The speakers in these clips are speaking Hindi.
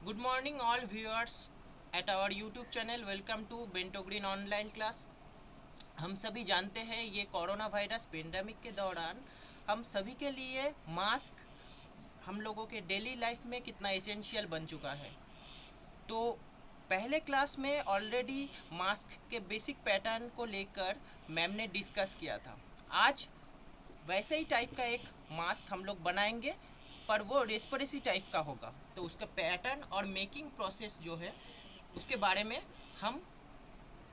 Good morning all viewers at our YouTube channel. Welcome to Bento Green online class. हम सभी जानते हैं ये कोरोना वायरस पेंडेमिक के दौरान हम सभी के लिए मास्क हम लोगों के डेली लाइफ में कितना एसेंशियल बन चुका है। तो पहले क्लास में ऑलरेडी मास्क के बेसिक पैटर्न को लेकर मैम ने डिस्कस किया था। आज वैसे ही टाइप का एक मास्क हम लोग बनाएंगे, पर वो रेस्पिरेटरी टाइप का होगा। तो उसका पैटर्न और मेकिंग प्रोसेस जो है उसके बारे में हम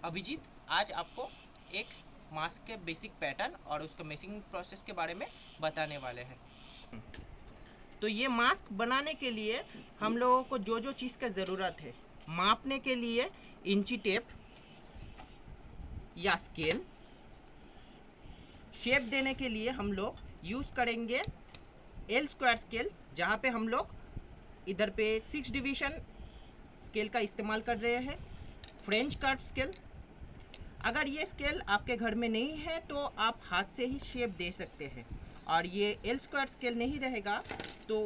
अभिजीत आज आपको एक मास्क के बेसिक पैटर्न और उसका मेकिंग प्रोसेस के बारे में बताने वाले हैं। तो ये मास्क बनाने के लिए हम लोगों को जो जो चीज़ का ज़रूरत है, मापने के लिए इंची टेप या स्केल, शेप देने के लिए हम लोग यूज़ करेंगे एल स्क्वायर स्केल, जहाँ पे हम लोग इधर पे 6 डिवीज़न स्केल का इस्तेमाल कर रहे हैं। फ्रेंच कर्व स्केल, अगर ये स्केल आपके घर में नहीं है तो आप हाथ से ही शेप दे सकते हैं। और ये एल स्क्वायर स्केल नहीं रहेगा तो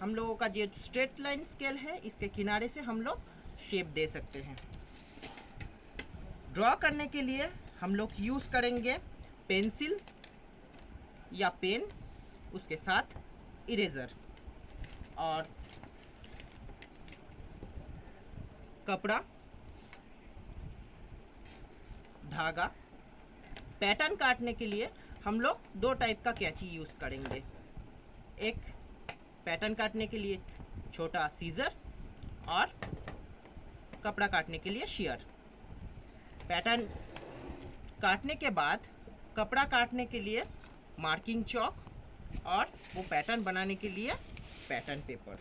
हम लोगों का जो स्ट्रेट लाइन स्केल है इसके किनारे से हम लोग शेप दे सकते हैं। ड्रॉ करने के लिए हम लोग यूज़ करेंगे पेंसिल या पेन, उसके साथ इरेज़र और कपड़ा, धागा। पैटर्न काटने के लिए हम लोग दो टाइप का कैंची यूज़ करेंगे। एक पैटर्न काटने के लिए छोटा सीजर और कपड़ा काटने के लिए शेयर। पैटर्न काटने के बाद कपड़ा काटने के लिए मार्किंग चॉक और वो पैटर्न बनाने के लिए पैटर्न पेपर।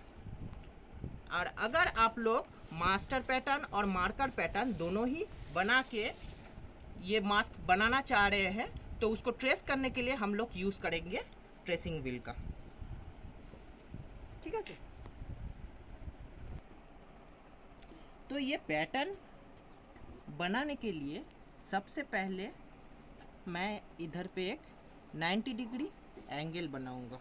और अगर आप लोग मास्टर पैटर्न और मार्कर पैटर्न दोनों ही बना के ये मास्क बनाना चाह रहे हैं तो उसको ट्रेस करने के लिए हम लोग यूज़ करेंगे ट्रेसिंग व्हील का। ठीक है जी। तो ये पैटर्न बनाने के लिए सबसे पहले मैं इधर पे एक 90 डिग्री एंगल बनाऊंगा।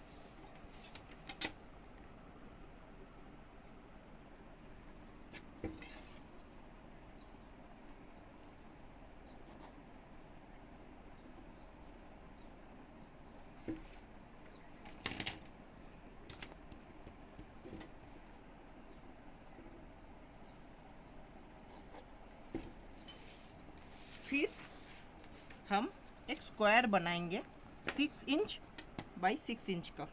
फिर हम एक स्क्वायर बनाएंगे 6 इंच बाई 6 इंच का।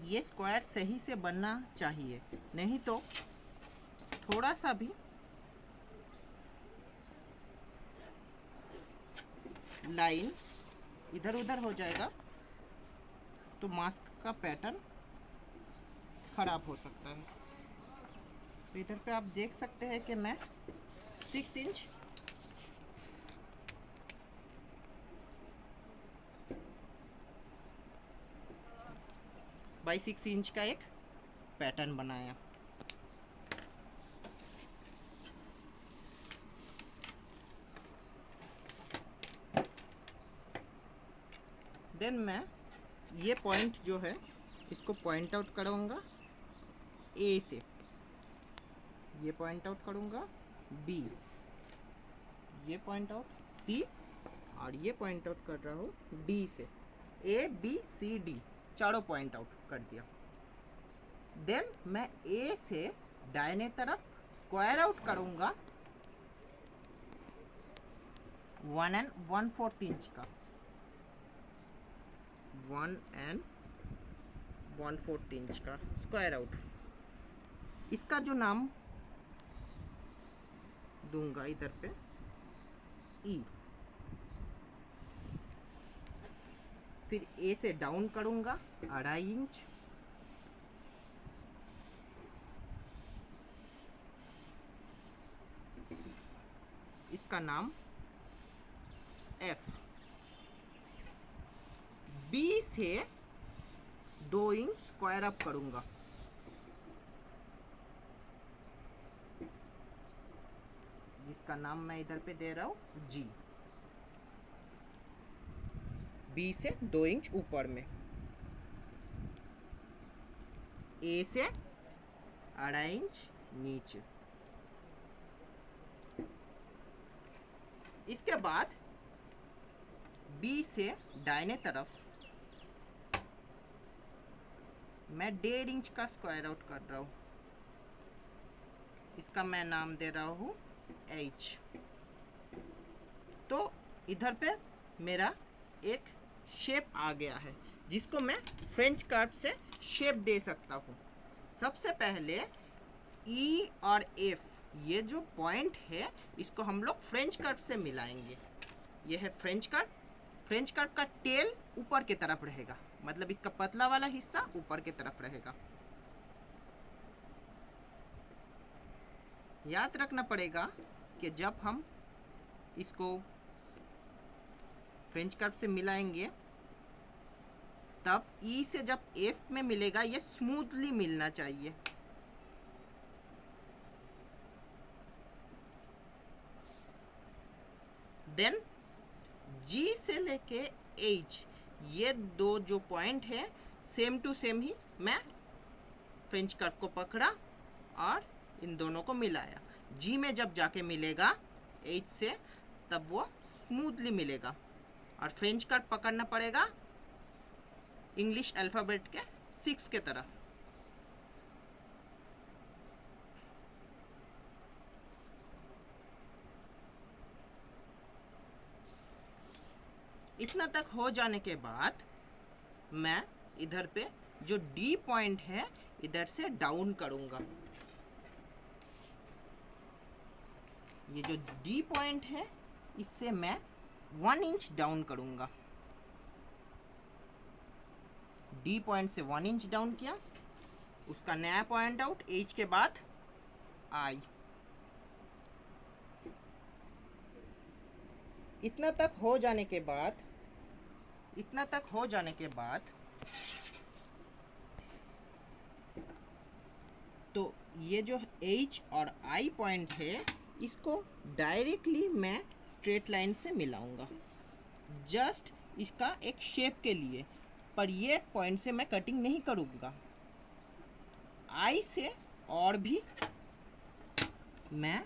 ये स्क्वायर सही से बनना चाहिए, नहीं तो थोड़ा सा भी लाइन इधर उधर हो जाएगा तो मास्क का पैटर्न खराब हो सकता है। तो इधर पे आप देख सकते हैं कि मैं 6 इंच बाई 6 इंच का एक पैटर्न बनाया। देन मैं ये पॉइंट जो है इसको पॉइंट आउट करूँगा ए से, ये पॉइंट आउट करूँगा बी, ये पॉइंट आउट सी और ये पॉइंट आउट कर रहा हूँ डी से। ए बी सी डी चारों पॉइंट आउट कर दिया। देन मैं ए से दाहिने तरफ स्क्वायर आउट करूँगा 1 1/4 इंच का, 1 1/4 इंच का स्क्वायर आउट। इसका जो नाम दूंगा इधर पे ई। फिर ए से डाउन करूंगा 2.5 इंच, इसका नाम एफ। बी से 2 इंच स्क्वायर अप करूंगा। जिसका नाम मैं इधर पे दे रहा हूँ जी। बी से 2 इंच ऊपर में, ए से 2.5 इंच नीचे। इसके बाद बी से दाहिने तरफ मैं 1.5 इंच का स्क्वायर आउट कर रहा हूँ। इसका मैं नाम दे रहा हूँ एच। तो इधर पे मेरा एक शेप आ गया है, जिसको मैं फ्रेंच कर्व से शेप दे सकता हूँ। सबसे पहले ई और एफ, ये जो पॉइंट है इसको हम लोग फ्रेंच कर्व से मिलाएंगे। ये है फ्रेंच कर्व। फ्रेंच कर्व का टेल ऊपर की तरफ रहेगा, मतलब इसका पतला वाला हिस्सा ऊपर की तरफ रहेगा। याद रखना पड़ेगा कि जब हम इसको फ्रेंच कर्व से मिलाएंगे तब ई से जब एफ में मिलेगा ये स्मूथली मिलना चाहिए। देन जी से लेके एच, ये दो जो पॉइंट है सेम टू सेम ही मैं फ्रेंच कर्व को पकड़ा और इन दोनों को मिलाया। जी में जब जाके मिलेगा एच से तब वो स्मूथली मिलेगा। और फ्रेंच कर्व पकड़ना पड़ेगा इंग्लिश अल्फ़ाबेट के 6 के तरह। इतना तक हो जाने के बाद मैं इधर पे जो डी पॉइंट है इधर से डाउन करूंगा। ये जो डी पॉइंट है इससे मैं 1 इंच डाउन करूंगा। डी पॉइंट से 1 इंच डाउन किया, उसका नया पॉइंट आउट एच के बाद आई। इतना तक हो जाने के बाद तो ये जो H और I पॉइंट है इसको डायरेक्टली मैं स्ट्रेट लाइन से मिलाऊंगा, जस्ट इसका एक शेप के लिए। पर ये पॉइंट से मैं कटिंग नहीं करूँगा। I से और भी मैं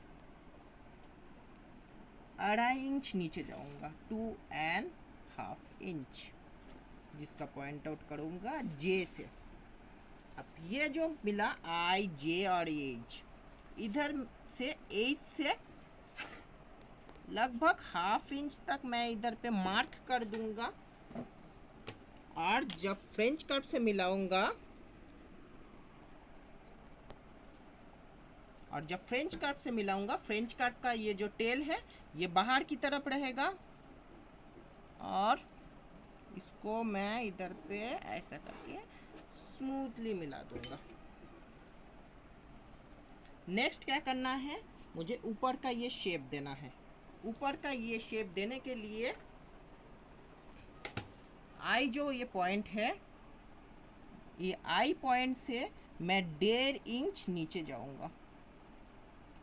2.5 इंच नीचे जाऊंगा, 2.5 इंच, जिसका पॉइंट आउट करूँगा J से। अब ये जो मिला I, J और H, इधर से H से लगभग 1/2 इंच तक मैं इधर पे मार्क कर दूंगा। और जब फ्रेंच कर्व से मिलाऊंगा फ्रेंच कर्व का ये जो टेल है ये बाहर की तरफ रहेगा और इसको मैं इधर पे ऐसा करके स्मूथली मिला दूंगा। नेक्स्ट क्या करना है, मुझे ऊपर का ये शेप देना है। ऊपर का ये शेप देने के लिए आई जो ये पॉइंट है, ये आई पॉइंट से मैं 1.5 इंच नीचे जाऊंगा।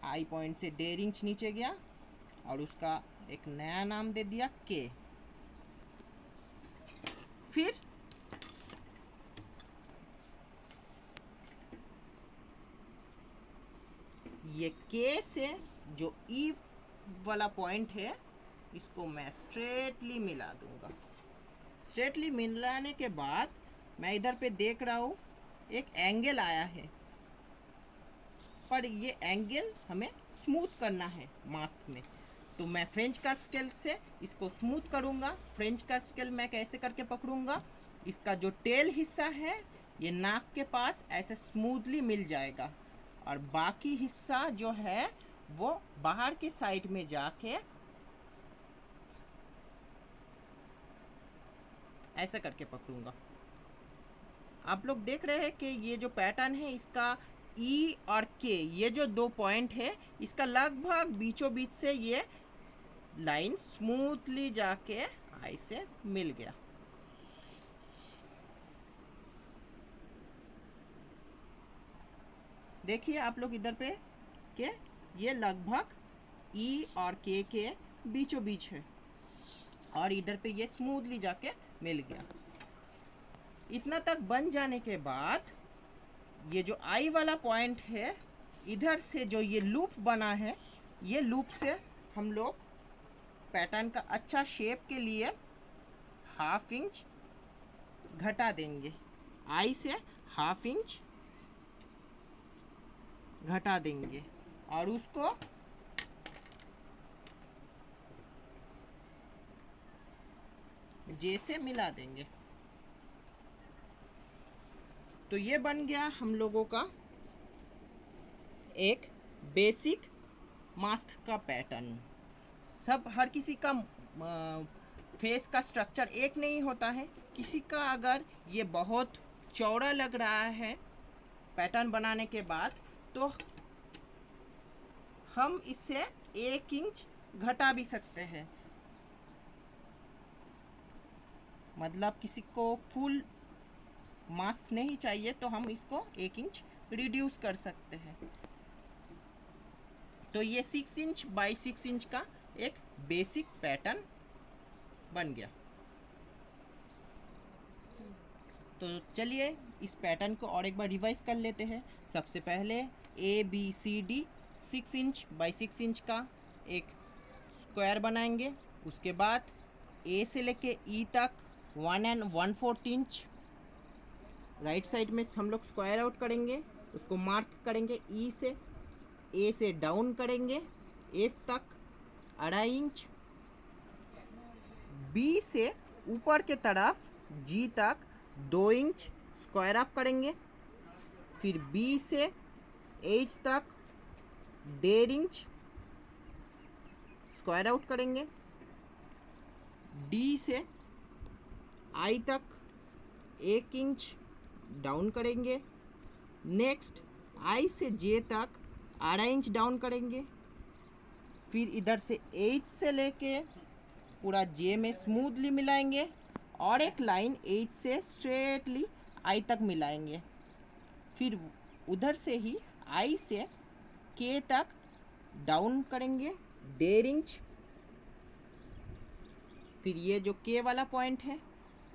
आई पॉइंट से 1.5 इंच नीचे गया और उसका एक नया नाम दे दिया के। फिर ये के से जो ई वाला पॉइंट है इसको मैं स्ट्रेटली मिला दूंगा। स्ट्रेटली मिलाने के बाद मैं इधर पे देख रहा हूँ एक एंगल आया है, पर ये एंगल हमें स्मूथ करना है मास्क में। तो मैं फ्रेंच कर्व स्केल से इसको स्मूथ करूँगा। फ्रेंच कर्व स्केल मैं कैसे करके पकड़ूँगा, इसका जो टेल हिस्सा है ये नाक के पास ऐसे स्मूथली मिल जाएगा और बाकी हिस्सा जो है वो बाहर की साइड में जाके ऐसा करके पकड़ूंगा। आप लोग देख रहे हैं कि ये जो पैटर्न है इसका ई और के, ये जो दो पॉइंट है इसका लगभग बीचों बीच से ये लाइन स्मूथली जाके आई से मिल गया। देखिए आप लोग इधर पे के ये लगभग ई और के बीचों बीच है और इधर पे ये स्मूथली जाके मिल गया। इतना तक बन जाने के बाद ये जो आई वाला पॉइंट है, इधर से जो ये लूप बना है, ये लूप से हम लोग पैटर्न का अच्छा शेप के लिए 1/2 इंच घटा देंगे। आई से 1/2 इंच घटा देंगे और उसको जैसे मिला देंगे। तो ये बन गया हम लोगों का एक बेसिक मास्क का पैटर्न। हर किसी का फेस का स्ट्रक्चर एक नहीं होता है। किसी का अगर ये बहुत चौड़ा लग रहा है पैटर्न बनाने के बाद, तो हम इससे 1 इंच घटा भी सकते हैं। मतलब किसी को फुल मास्क नहीं चाहिए तो हम इसको 1 इंच रिड्यूस कर सकते हैं। तो ये 6 इंच बाई 6 इंच का एक बेसिक पैटर्न बन गया। तो चलिए इस पैटर्न को और एक बार रिवाइज कर लेते हैं। सबसे पहले ABCD 6 इंच बाई 6 इंच का एक स्क्वायर बनाएंगे। उसके बाद A से लेके E तक 1 1/4 इंच राइट साइड में हम लोग स्क्वायर आउट करेंगे। उसको मार्क करेंगे E से। A से डाउन करेंगे F तक 2.5 इंच। B से ऊपर के तरफ G तक 2 इंच स्क्वायर अप करेंगे। फिर B से H तक 1.5 इंच स्क्वायर आउट करेंगे। D से I तक 1 इंच डाउन करेंगे। नेक्स्ट I से J तक 2.5 इंच डाउन करेंगे। फिर इधर से H से लेके पूरा J में स्मूथली मिलाएंगे और एक लाइन H से स्ट्रेटली I तक मिलाएंगे। फिर उधर से ही I से K तक डाउन करेंगे 1.5 इंच। फिर ये जो K वाला पॉइंट है,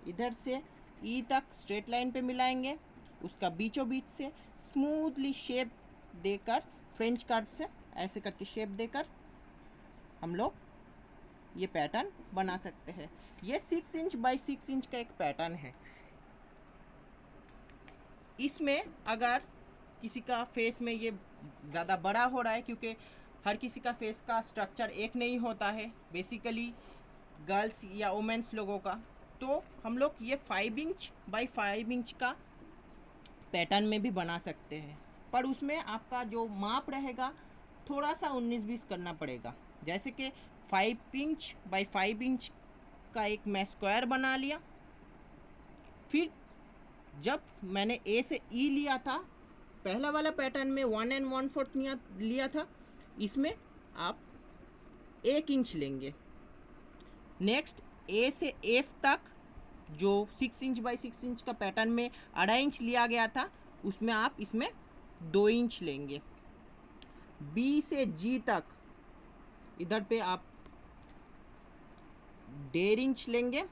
इधर से E तक स्ट्रेट लाइन पे मिलाएंगे। उसका बीचों बीच से स्मूथली शेप देकर, फ्रेंच कर्व से ऐसे करके शेप देकर हम लोग ये पैटर्न बना सकते हैं। ये 6 इंच बाई 6 इंच का एक पैटर्न है। इसमें अगर किसी का फेस में ये ज़्यादा बड़ा हो रहा है, क्योंकि हर किसी का फेस का स्ट्रक्चर एक नहीं होता है, बेसिकली गर्ल्स या वुमेन्स लोगों का, तो हम लोग ये 5 इंच बाई 5 इंच का पैटर्न में भी बना सकते हैं। पर उसमें आपका जो माप रहेगा थोड़ा सा 19-20 करना पड़ेगा। जैसे कि 5 इंच बाई 5 इंच का एक मैं स्क्वायर बना लिया। फिर जब मैंने A से E लिया था, पहला वाला पैटर्न में 1 1/4 लिया था, इसमें आप 1 इंच लेंगे। नेक्स्ट A से F तक जो 6 इंच बाई 6 इंच का पैटर्न में 2.5 इंच लिया गया था, उसमें आप इसमें 2 इंच लेंगे। B से G तक इधर पे आप 1.5 इंच लेंगे।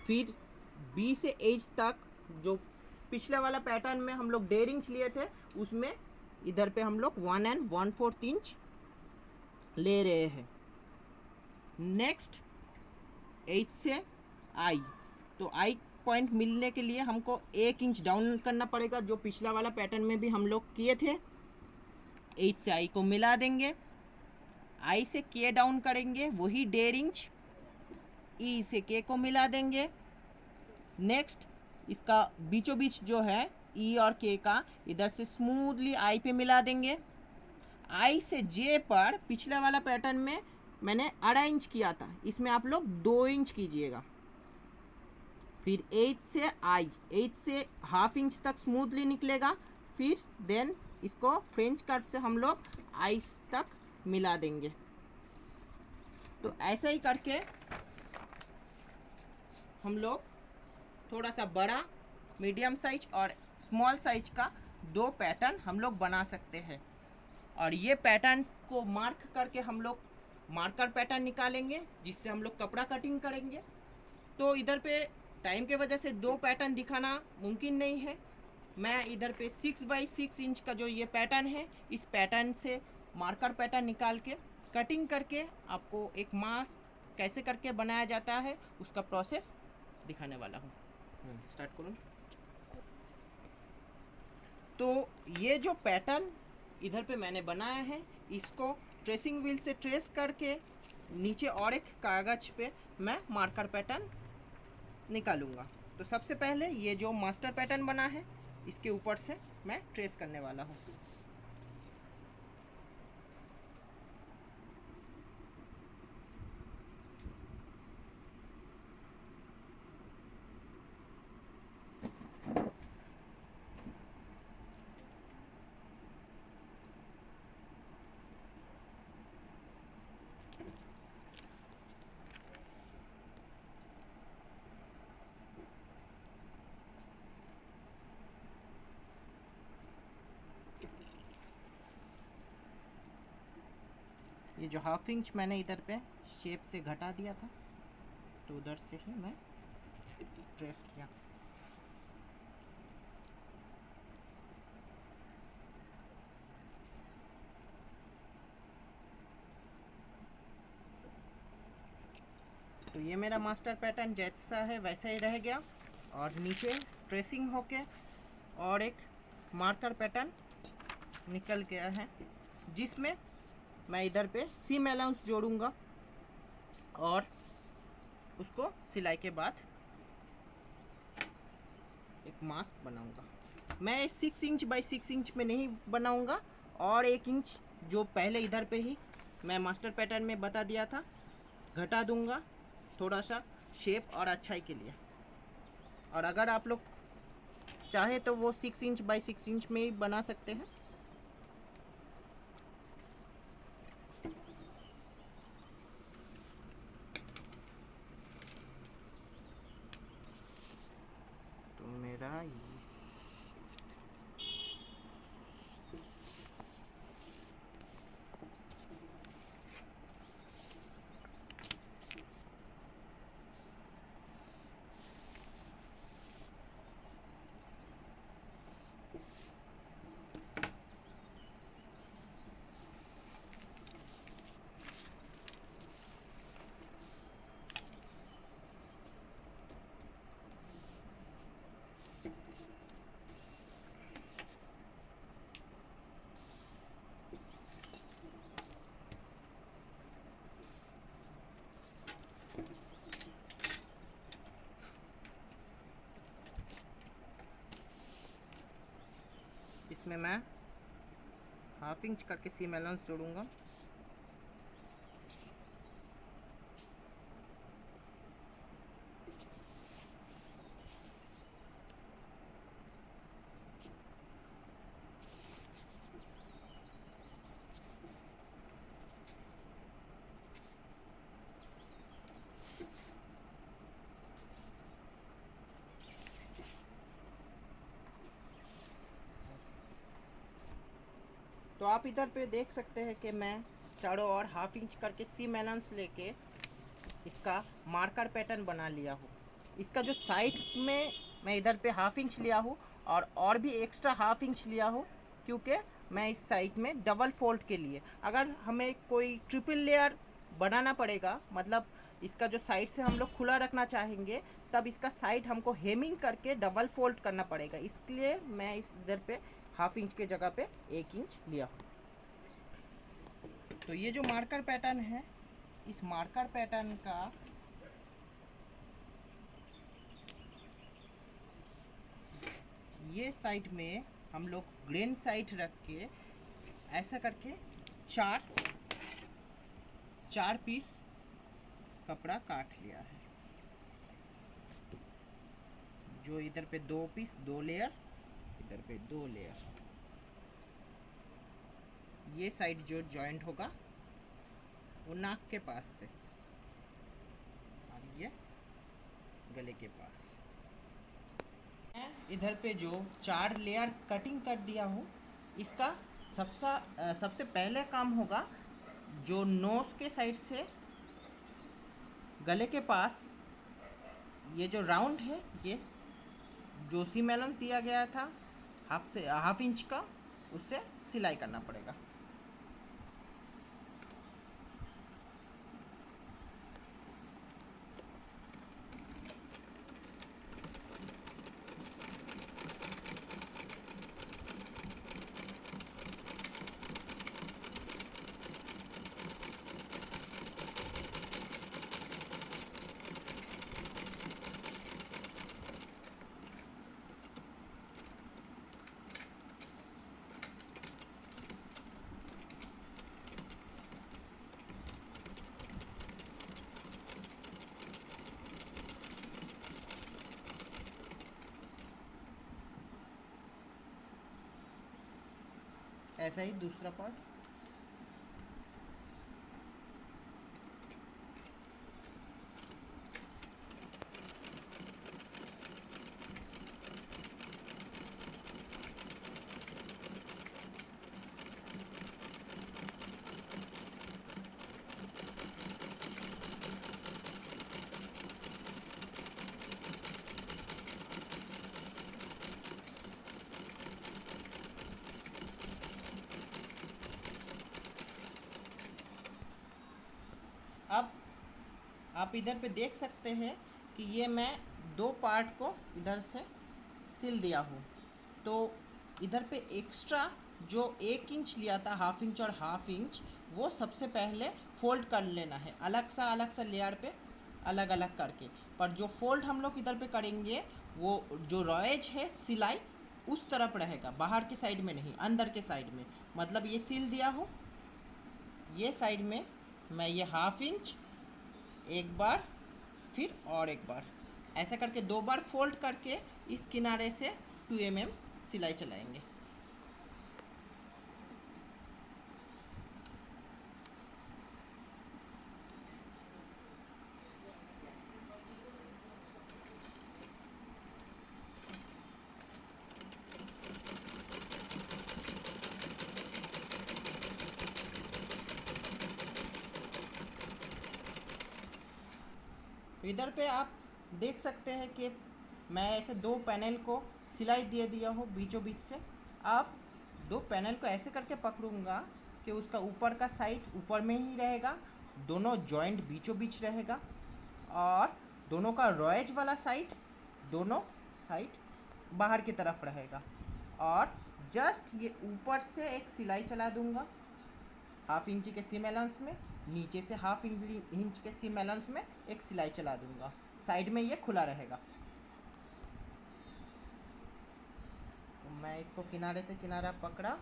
फिर B से H तक जो पिछले वाला पैटर्न में हम लोग 1.5 इंच लिए थे, उसमें इधर पे हम लोग 1 1/4 इंच ले रहे हैं। नेक्स्ट H से I, तो I पॉइंट मिलने के लिए हमको 1 इंच डाउन करना पड़ेगा, जो पिछला वाला पैटर्न में भी हम लोग किए थे। H से I को मिला देंगे। I से K डाउन करेंगे, वही 1.5 इंच। E से K को मिला देंगे। नेक्स्ट इसका बीचों बीच जो है E और K का, इधर से स्मूथली I पे मिला देंगे। I से J पर पिछले वाला पैटर्न में मैंने 2.5 इंच किया था, इसमें आप लोग 2 इंच कीजिएगा। फिर H से I, H से 1/2 इंच तक स्मूथली निकलेगा। फिर देन इसको फ्रेंच कर्व से हम लोग I तक मिला देंगे। तो ऐसा ही करके हम लोग थोड़ा सा बड़ा, मीडियम साइज और स्मॉल साइज का 2 पैटर्न हम लोग बना सकते हैं। और ये पैटर्न को मार्क करके हम लोग मार्कर पैटर्न निकालेंगे, जिससे हम लोग कपड़ा कटिंग करेंगे। तो इधर पे टाइम के वजह से 2 पैटर्न दिखाना मुमकिन नहीं है। मैं इधर पे 6x6 इंच का जो ये पैटर्न है, इस पैटर्न से मार्कर पैटर्न निकाल के कटिंग करके आपको एक मास्क कैसे करके बनाया जाता है उसका प्रोसेस दिखाने वाला हूँ। स्टार्ट करूँ। तो ये जो पैटर्न इधर पे मैंने बनाया है, इसको ट्रेसिंग व्हील से ट्रेस करके नीचे और एक कागज पे मैं मार्कर पैटर्न निकालूंगा। तो सबसे पहले ये जो मास्टर पैटर्न बना है, इसके ऊपर से मैं ट्रेस करने वाला हूँ। ये जो ½ इंच मैंने इधर पे शेप से घटा दिया था, तो उधर से ही मैं ट्रेस किया। तो ये मेरा मास्टर पैटर्न जैसा है वैसा ही रह गया, और नीचे ट्रेसिंग होके और एक मार्कर पैटर्न निकल गया है, जिसमें मैं इधर पे सीम अलाउंस जोड़ूंगा और उसको सिलाई के बाद एक मास्क बनाऊंगा। मैं 6 इंच बाई 6 इंच में नहीं बनाऊंगा, और 1 इंच जो पहले इधर पे ही मैं मास्टर पैटर्न में बता दिया था घटा दूंगा, थोड़ा सा शेप और अच्छाई के लिए। और अगर आप लोग चाहे तो वो 6 इंच बाई 6 इंच में ही बना सकते हैं। तो मेरा इसमें मैं ½ इंच करके सीम अलाउंस जोड़ूंगा। तो आप इधर पे देख सकते हैं कि मैं चारों ओर ½ इंच करके सीम अलाउंस लेके इसका मार्कर पैटर्न बना लिया हूँ। इसका जो साइड में मैं इधर पे ½ इंच लिया हूँ, और भी एक्स्ट्रा ½ इंच लिया हूँ, क्योंकि मैं इस साइड में डबल फोल्ड के लिए, अगर हमें कोई ट्रिपल लेयर बनाना पड़ेगा, मतलब इसका जो साइड से हम लोग खुला रखना चाहेंगे, तब इसका साइड हमको हेमिंग करके डबल फोल्ड करना पड़ेगा। इसलिए मैं इस इधर पे ½ इंच के जगह पे 1 इंच लिया हूँ। तो ये जो मार्कर पैटर्न है, इस मार्कर पैटर्न का ये साइड में हम लोग ग्रेन साइड रख के ऐसा करके चार पीस कपड़ा काट लिया है। जो इधर पे 2 पीस 2 लेयर, इधर पे 2 लेयर। ये साइड जो जॉइंट होगा वो नाक के पास से, और ये गले के पास। मैं इधर पे जो 4 लेयर कटिंग कर दिया हूँ, इसका सबसे पहले काम होगा जो नोज के साइड से गले के पास ये जो राउंड है, ये जो सी मेलन दिया गया था हाफ इंच का, उससे सिलाई करना पड़ेगा। ऐसा ही दूसरा पार्ट। अब आप इधर पे देख सकते हैं कि ये मैं 2 पार्ट को इधर से सिल दिया हूँ। तो इधर पे एक्स्ट्रा जो 1 इंच लिया था, हाफ इंच और हाफ इंच, वो सबसे पहले फोल्ड कर लेना है अलग सा लेयर पे, अलग अलग करके। पर जो फोल्ड हम लोग इधर पे करेंगे, वो जो रॉयज है सिलाई उस तरफ रहेगा, बाहर के साइड में नहीं, अंदर के साइड में। मतलब ये सिल दिया हूँ, ये साइड में मैं ये हाफ इंच एक बार, फिर और एक बार, ऐसा करके 2 बार फोल्ड करके इस किनारे से 2 mm सिलाई चलाएंगे। इधर पे आप देख सकते हैं कि मैं ऐसे 2 पैनल को सिलाई दे दिया हूँ बीचों बीच से। अब 2 पैनल को ऐसे करके पकड़ूंगा कि उसका ऊपर का साइड ऊपर में ही रहेगा, दोनों जॉइंट बीचों बीच रहेगा, और दोनों का रॉयज वाला साइड, दोनों साइड बाहर की तरफ रहेगा। और जस्ट ये ऊपर से एक सिलाई चला दूंगा हाफ इंच के सीम अलाउंस में, नीचे से हाफ इंच के सीम अलाउंस में एक सिलाई चला दूंगा, साइड में ये खुला रहेगा। तो मैं इसको किनारे से किनारा पकड़ा,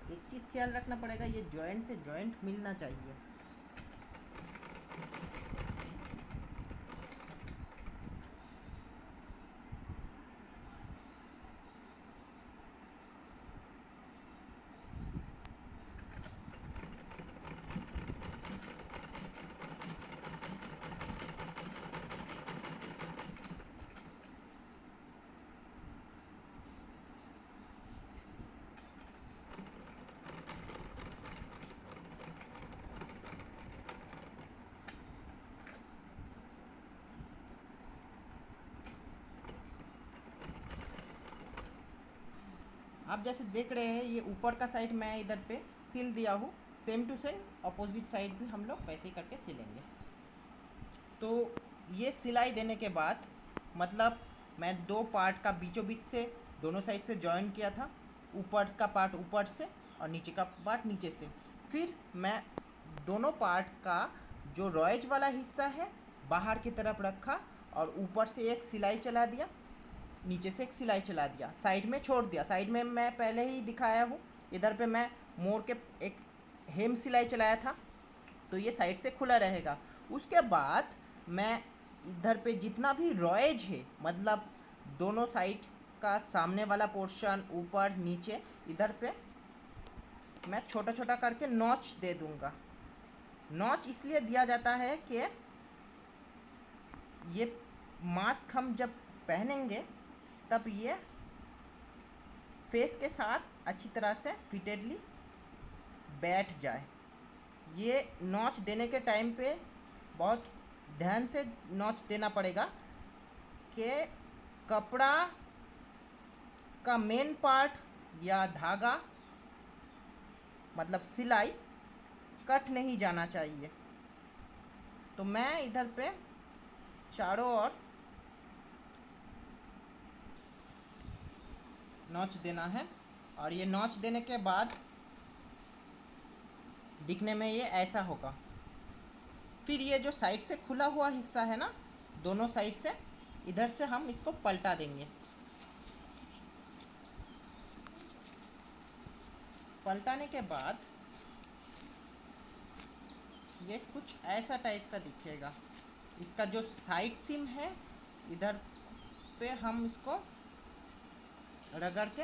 एक चीज़ ख्याल रखना पड़ेगा, ये जॉइंट से जॉइंट मिलना चाहिए। आप जैसे देख रहे हैं, ये ऊपर का साइड मैं इधर पे सिल दिया हूँ, same to same opposite side भी हम लोग वैसे ही करके सिलेंगे। तो ये सिलाई देने के बाद, मतलब मैं 2 पार्ट का बीचों बीच से दोनों साइड से जॉइन किया था, ऊपर का पार्ट ऊपर से और नीचे का पार्ट नीचे से। फिर मैं दोनों पार्ट का जो रॉयज वाला हिस्सा है बाहर की तरफ रखा और ऊपर से एक सिलाई चला दिया, नीचे से एक सिलाई चला दिया, साइड में छोड़ दिया। साइड में मैं पहले ही दिखाया हूँ, इधर पे मैं मोड़ के एक हेम सिलाई चलाया था, तो ये साइड से खुला रहेगा। उसके बाद मैं इधर पे जितना भी रॉयज है, मतलब दोनों साइड का सामने वाला पोर्शन, ऊपर नीचे, इधर पे मैं छोटा छोटा करके नॉच दे दूंगा। नॉच इसलिए दिया जाता है कि ये मास्क हम जब पहनेंगे तब ये फेस के साथ अच्छी तरह से फिटेडली बैठ जाए। ये नॉच देने के टाइम पे बहुत ध्यान से नॉच देना पड़ेगा कि कपड़ा का मेन पार्ट या धागा, मतलब सिलाई, कट नहीं जाना चाहिए। तो मैं इधर पे चारों ओर नॉच देना है और ये नॉच देने के बाद दिखने में ये ऐसा होगा। फिर ये जो साइड से खुला हुआ हिस्सा है ना, दोनों साइड से, इधर से हम इसको पलटा देंगे। पलटाने के बाद ये कुछ ऐसा टाइप का दिखेगा। इसका जो साइड सिम है इधर पे हम इसको रगड़ के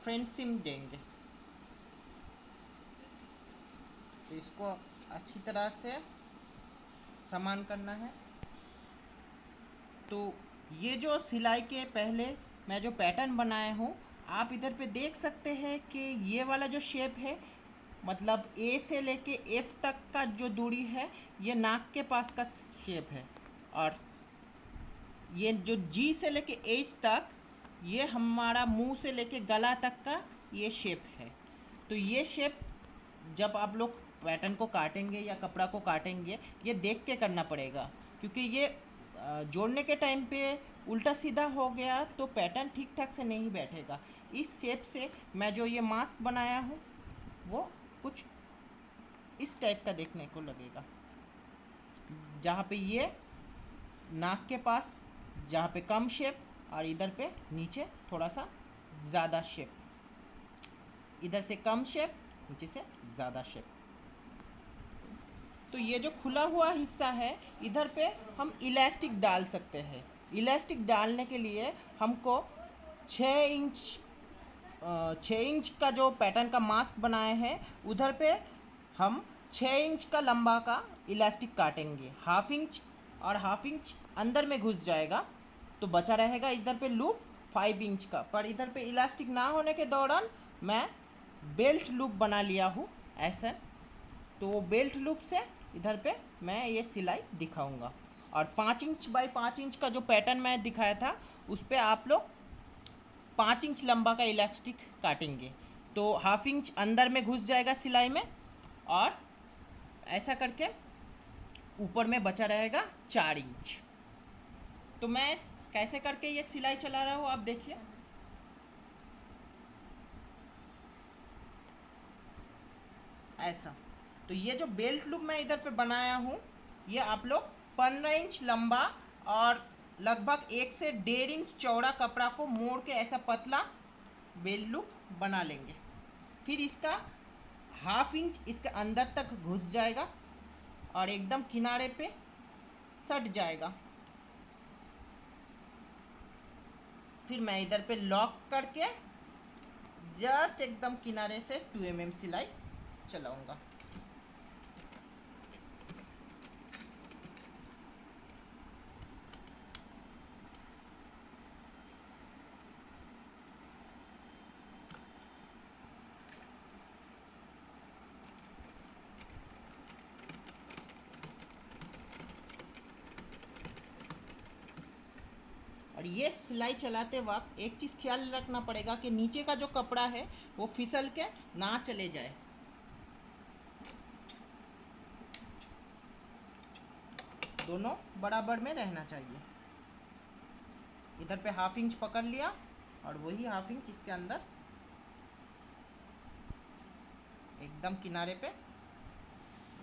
फ्रंट सिम देंगे। तो इसको अच्छी तरह से समान करना है। तो ये जो सिलाई के पहले मैं जो पैटर्न बनाया हूँ, आप इधर पे देख सकते हैं कि ये वाला जो शेप है, मतलब ए से लेके एफ तक का जो दूरी है, ये नाक के पास का शेप है। और ये जो जी से लेके एच तक, ये हमारा मुंह से लेके गला तक का ये शेप है। तो ये शेप जब आप लोग पैटर्न को काटेंगे या कपड़ा को काटेंगे, ये देख के करना पड़ेगा, क्योंकि ये जोड़ने के टाइम पे उल्टा सीधा हो गया तो पैटर्न ठीक ठाक से नहीं बैठेगा। इस शेप से मैं जो ये मास्क बनाया हूँ वो कुछ इस टाइप का देखने को लगेगा, जहाँ पे ये नाक के पास, जहाँ पे कम शेप, और इधर पे नीचे थोड़ा सा ज़्यादा शेप, इधर से कम शेप, नीचे से ज़्यादा शेप। तो ये जो खुला हुआ हिस्सा है, इधर पे हम इलास्टिक डाल सकते हैं। इलास्टिक डालने के लिए हमको 6 इंच 6 इंच का जो पैटर्न का मास्क बनाए हैं, उधर पे हम 6 इंच का लंबा का इलास्टिक काटेंगे। हाफ इंच और हाफ इंच अंदर में घुस जाएगा, तो बचा रहेगा इधर पे लूप 5 इंच का। पर इधर पे इलास्टिक ना होने के दौरान मैं बेल्ट लूप बना लिया हूँ ऐसा। तो बेल्ट लूप से इधर पे मैं ये सिलाई दिखाऊंगा। और 5 इंच बाई 5 इंच का जो पैटर्न मैं दिखाया था, उस पर आप लोग 5 इंच लंबा का इलास्टिक काटेंगे, तो हाफ इंच अंदर में घुस जाएगा सिलाई में, और ऐसा करके ऊपर में बचा रहेगा 4 इंच। तो मैं कैसे करके ये सिलाई चला रहा हूँ आप देखिए। ऐसा। तो ये जो बेल्ट लूप मैं इधर पे बनाया हूँ, ये आप लोग 15 इंच लंबा और लगभग 1 से 1.5 इंच चौड़ा कपड़ा को मोड़ के ऐसा पतला बेल्ट लूप बना लेंगे। फिर इसका हाफ इंच इसके अंदर तक घुस जाएगा और एकदम किनारे पे सट जाएगा। फिर मैं इधर पे लॉक करके जस्ट एकदम किनारे से 2 mm सिलाई चलाऊंगा। और ये सिलाई चलाते वक्त एक चीज़ ख्याल रखना पड़ेगा कि नीचे का जो कपड़ा है वो फिसल के ना चले जाए। दोनों बराबर में रहना चाहिए। इधर पे हाफ इंच पकड़ लिया और वही हाफ इंच इसके अंदर एकदम किनारे पे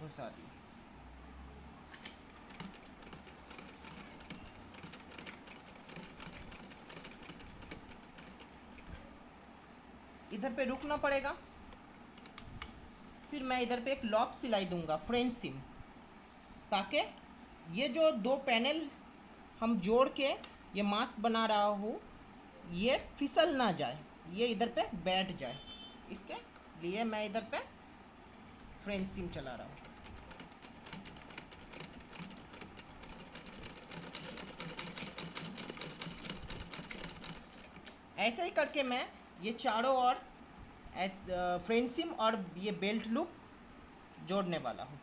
घुसा दी। इधर पे रुकना पड़ेगा। फिर मैं इधर पे एक लॉक सिलाई दूंगा फ्रेंच सीम, ताकि ये जो दो पैनल हम जोड़ के ये मास्क बना रहा हूँ ये फिसल ना जाए, ये इधर पे बैठ जाए। इसके लिए मैं इधर पे फ्रेंच सीम चला रहा हूँ। ऐसे ही करके मैं ये चारों ओर फ्रेंच सीम और ये बेल्ट लूप जोड़ने वाला हूँ।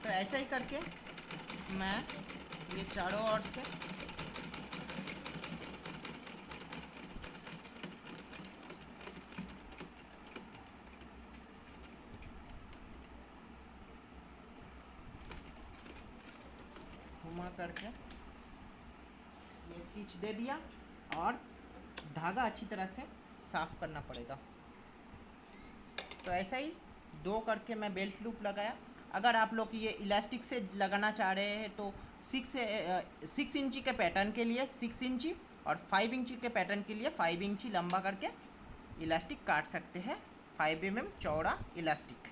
तो ऐसे ही करके मैं ये चारों ओर से घुमा करके ये स्टिच दे दिया, और धागा अच्छी तरह से साफ करना पड़ेगा। तो ऐसा ही दो करके मैं बेल्ट लूप लगाया। अगर आप लोग ये इलास्टिक से लगाना चाह रहे हैं तो 6 इंची के पैटर्न के लिए 6 इंची और 5 इंची के पैटर्न के लिए 5 इंची लंबा करके इलास्टिक काट सकते हैं। 5 mm चौड़ा इलास्टिक,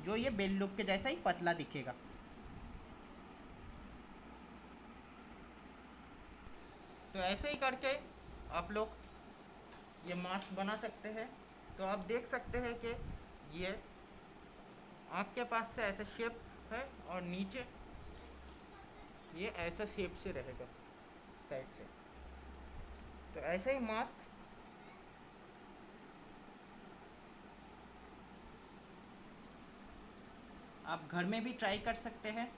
जो ये बेल्ट लूप के जैसा ही पतला दिखेगा। तो ऐसे ही करके आप लोग ये मास्क बना सकते हैं। तो आप देख सकते हैं कि ये आँख के पास से ऐसा शेप है और नीचे ये ऐसा शेप से रहेगा साइड से। तो ऐसे ही मास्क आप घर में भी ट्राई कर सकते हैं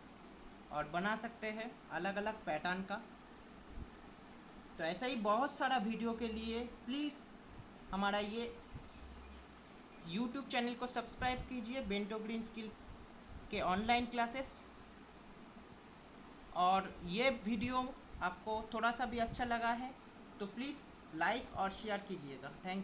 और बना सकते हैं अलग अलग पैटर्न का। तो ऐसा ही बहुत सारा वीडियो के लिए प्लीज़ हमारा ये यूट्यूब चैनल को सब्सक्राइब कीजिए, बेंटो ग्रीन स्किल के ऑनलाइन क्लासेस। और ये वीडियो आपको थोड़ा सा भी अच्छा लगा है तो प्लीज़ लाइक और शेयर कीजिएगा। Thank you.